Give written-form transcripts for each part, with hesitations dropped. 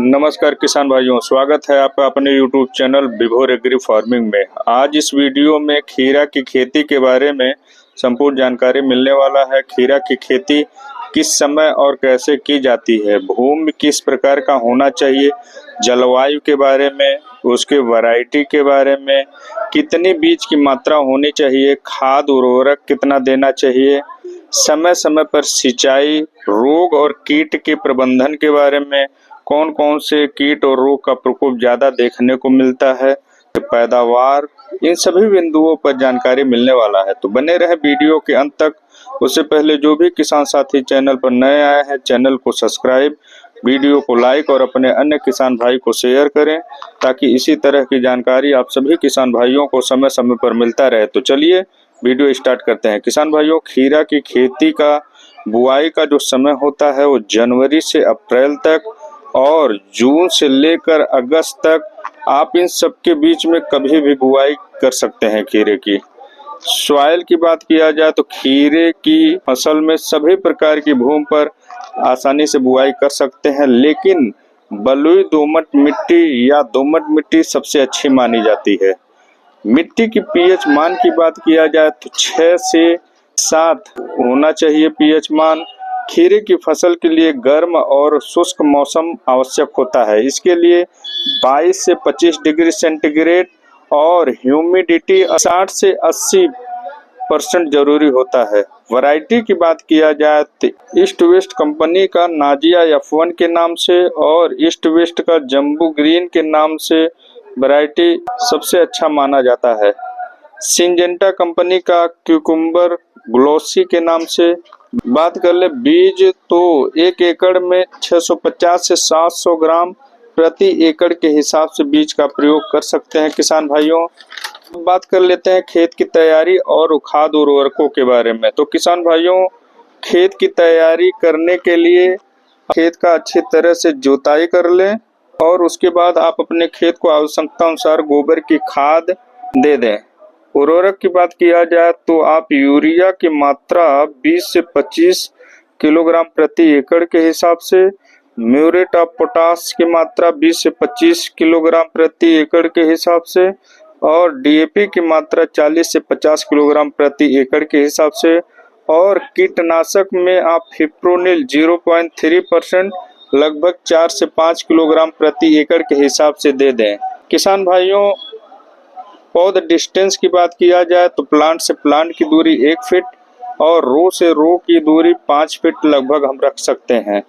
नमस्कार किसान भाइयों, स्वागत है आपका अपने YouTube चैनल विभोर एग्री फार्मिंग में। आज इस वीडियो में खीरा की खेती के बारे में संपूर्ण जानकारी मिलने वाला है। खीरा की खेती किस समय और कैसे की जाती है, भूमि किस प्रकार का होना चाहिए, जलवायु के बारे में, उसके वैरायटी के बारे में, कितनी बीज की मात्रा होनी चाहिए, खाद उर्वरक कितना देना चाहिए, समय समय पर सिंचाई, रोग और कीट के प्रबंधन के बारे में, कौन कौन से कीट और रोग का प्रकोप ज्यादा देखने को मिलता है, पैदावार, इन सभी बिंदुओं पर जानकारी मिलने वाला है। तो बने रहे वीडियो के अंत तक। उससे पहले जो भी किसान साथी चैनल पर नए आए हैं, चैनल को सब्सक्राइब, वीडियो को लाइक और अपने अन्य किसान भाई को शेयर करें, ताकि इसी तरह की जानकारी आप सभी किसान भाइयों को समय समय पर मिलता रहे। तो चलिए वीडियो स्टार्ट करते हैं। किसान भाइयों, खीरा की खेती का बुआई का जो समय होता है वो जनवरी से अप्रैल तक और जून से लेकर अगस्त तक, आप इन सब के बीच में कभी भी बुआई कर सकते हैं। खीरे की सॉइल की बात किया जाए तो खीरे की फसल में सभी प्रकार की भूमि पर आसानी से बुआई कर सकते हैं, लेकिन बलुई दोमट मिट्टी या दोमट मिट्टी सबसे अच्छी मानी जाती है। मिट्टी की पीएच मान की बात किया जाए तो 6 से 7 होना चाहिए पीएच मान। खीरे की फसल के लिए गर्म और शुष्क मौसम आवश्यक होता है। इसके लिए 22 से 25 डिग्री सेंटीग्रेड और ह्यूमिडिटी 60 से 80% जरूरी होता है। वैरायटी की बात किया जाए तो ईस्ट वेस्ट कंपनी का नाजिया F1 के नाम से और ईस्ट वेस्ट का जम्बू ग्रीन के नाम से वैरायटी सबसे अच्छा माना जाता है। सिंजेंटा कंपनी का क्यूकुम्बर ग्लोसी के नाम से बात कर ले बीज तो 1 एकड़ में 650 से 700 ग्राम प्रति एकड़ के हिसाब से बीज का प्रयोग कर सकते हैं। किसान भाइयों, बात कर लेते हैं खेत की तैयारी और खाद उर्वरकों के बारे में। तो किसान भाइयों, खेत की तैयारी करने के लिए खेत का अच्छी तरह से जुताई कर लें और उसके बाद आप अपने खेत को आवश्यकता अनुसार गोबर की खाद दे दें। उर्वरक की बात किया जाए तो आप यूरिया की मात्रा 20 से 25 किलोग्राम प्रति एकड़ के हिसाब से, म्यूरेट ऑफ पोटाश की मात्रा 20 से 25 किलोग्राम प्रति एकड़ के हिसाब से और डीएपी की मात्रा 40 से 50 किलोग्राम प्रति एकड़ के हिसाब से, और कीटनाशक में आप फिप्रोनिल 0.3% लगभग 4 से 5 किलोग्राम प्रति एकड़ के हिसाब से दे दें। किसान भाइयों, पौध डिस्टेंस की बात किया जाए तो प्लांट से प्लांट की दूरी 1 फीट और रो से रो की दूरी 5 फीट लगभग हम रख सकते हैं।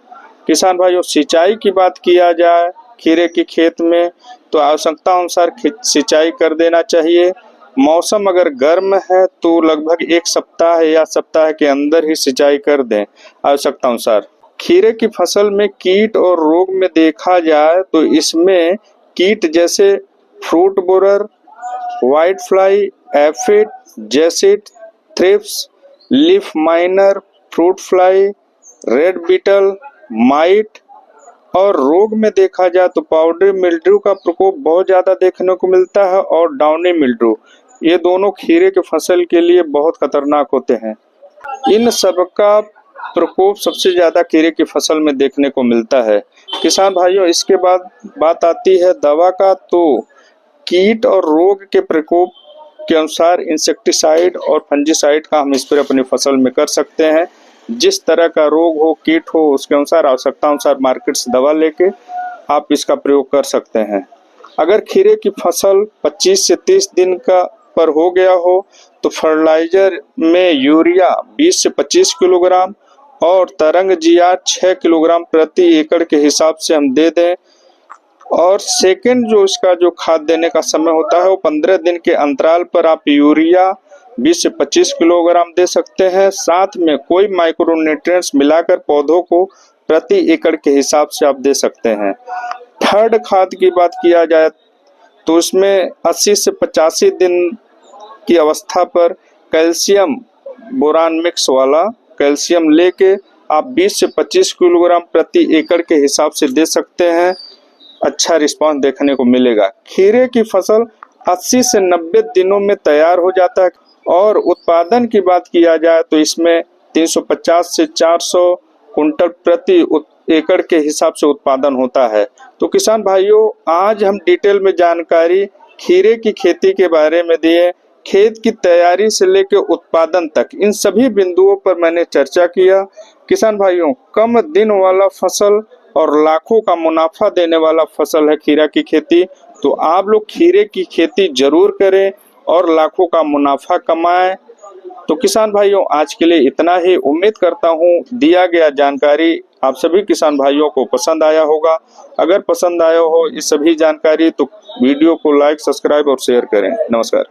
किसान भाइयों, सिंचाई की बात किया जाए खीरे की खेत में तो आवश्यकता अनुसार सिंचाई कर देना चाहिए। मौसम अगर गर्म है तो लगभग 1 सप्ताह या सप्ताह के अंदर ही सिंचाई कर दें आवश्यकता अनुसार। खीरे की फसल में कीट और रोग में देखा जाए तो इसमें कीट जैसे fruit borer, white fly, aphid, jassid, thrips, leaf miner, fruit fly, red beetle, mite, और रोग में देखा जाए तो पाउडरी मिल्ड्यू का प्रकोप बहुत ज्यादा देखने को मिलता है और डाउनी मिल्ड्यू, ये दोनों खीरे के फसल के लिए बहुत खतरनाक होते हैं। इन सब का प्रकोप सबसे ज्यादा खीरे की फसल में देखने को मिलता है। किसान भाइयों, इसके बाद बात आती है दवा का। तो कीट और रोग के प्रकोप के अनुसार इंसेक्टिसाइड और फंजीसाइड का हम स्प्रे अपनी फसल में कर सकते हैं। जिस तरह का रोग हो, कीट हो, उसके अनुसार आवश्यकता अनुसार मार्केट से दवा लेके आप इसका प्रयोग कर सकते हैं। अगर खीरे की फसल 25 से 30 दिन का पर हो गया हो तो फर्टिलाइजर में यूरिया 20 से 25 किलोग्राम और तरंग जीआर 6 किलोग्राम प्रति एकड़ के हिसाब से हम दे दें। और सेकंड जो इसका जो खाद देने का समय होता है वो 15 दिन के अंतराल पर आप यूरिया 20 से 25 किलोग्राम दे सकते हैं। साथ में कोई माइक्रोन्यूट्रिएंट्स मिलाकर पौधों को प्रति एकड़ के हिसाब से आप दे सकते हैं। थर्ड खाद की बात किया जाए तो इसमें 80 से 85 दिन की अवस्था पर कैल्शियम बोरान मिक्स वाला कैल्शियम लेके आप 20 से 25 किलोग्राम प्रति एकड़ के हिसाब से दे सकते हैं। अच्छा रिस्पांस देखने को मिलेगा। खीरे की फसल 80 से 90 दिनों में तैयार हो जाता है और उत्पादन की बात किया जाए तो इसमें 350 से 400 कुंटल प्रति एकड़ के हिसाब से उत्पादन होता है। तो किसान भाइयों, आज हम डिटेल में जानकारी खीरे की खेती के बारे में दिए। खेत की तैयारी से लेकर उत्पादन तक इन सभी बिंदुओं पर मैंने चर्चा किया। किसान भाइयों, कम दिन वाला फसल और लाखों का मुनाफा देने वाला फसल है खीरा की खेती। तो आप लोग खीरे की खेती जरूर करें और लाखों का मुनाफा कमाएं। तो किसान भाइयों, आज के लिए इतना ही। उम्मीद करता हूं दिया गया जानकारी आप सभी किसान भाइयों को पसंद आया होगा। अगर पसंद आया हो इस सभी जानकारी तो वीडियो को लाइक, सब्सक्राइब और शेयर करें। नमस्कार।